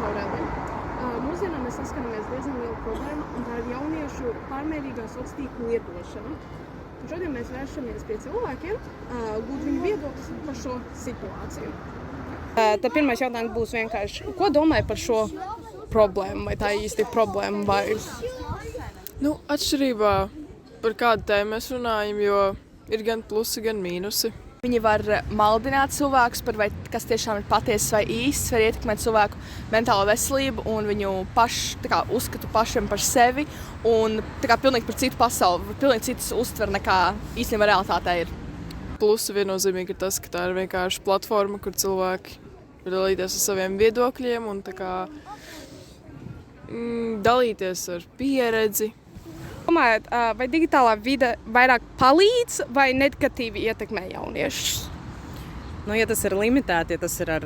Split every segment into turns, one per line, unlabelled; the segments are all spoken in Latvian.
Aurelija. Mūsdienā mēs saskaramies diezgan lielu problēmu, un tā ir jauniešu pārmērīgā sociālo tīklu lietošana. Šodien mēs vēršamies pie cilvēkiem, gūt viņu viedokļus par šo situāciju. Tad pirmais jautājums būs vienkārši, ko domāji par šo problēmu, vai tā īsti ir problēma, vai...
Atšķirībā par kādu tēmu mēs runājam, jo ir gan plusi, gan mīnusi.
Viņi var maldināt cilvēkus par vai kas tiešām ir patiesas vai īsts, var ietekmēt cilvēku mentālo veselību un viņu uzskatu pašiem par sevi un pilnīgi par citu pasauli, pilnīgi citas uztver nekā īstenībā realitātē ir.
Plusi viennozīmīgi ir tas, ka tā ir vienkārši platforma, kur cilvēki var dalīties ar saviem viedokļiem un dalīties ar pieredzi.
Domājat, vai digitālā vide vairāk palīdz vai negatīvi ietekmē jauniešus?
Ja tas ir limitēti, ja tas ir ar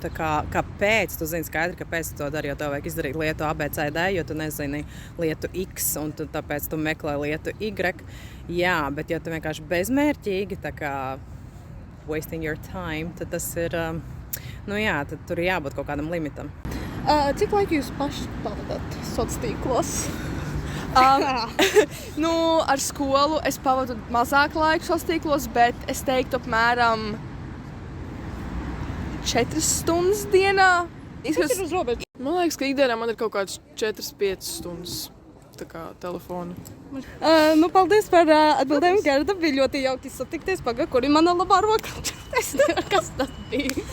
kāpēc, tu zini skaidri, kāpēc tu to dari, jo tev vajag izdarīt lietu ABCD, jo tu nezini lietu X un tāpēc tu meklē lietu Y. Jā, bet ja tu vienkārši bezmērķīgi, wasting your time, tad tas ir, tad tur ir jābūt kaut kādam limitam.
Cik laiku jūs paši pavadat sociālos tīklos?
Ar skolu es pavadu mazāk laiku sociālos tīklos, bet es teiktu apmēram 4 stundas dienā.
Tas ir uz robežas.
Man liekas, ka ikdienā man ir kaut kāds 4-5 stundas telefona.
Paldies par atbildēm, Gerda. Bija ļoti jauki satikties. Kuri mana labā roka? Es nevaru, kas tas bija.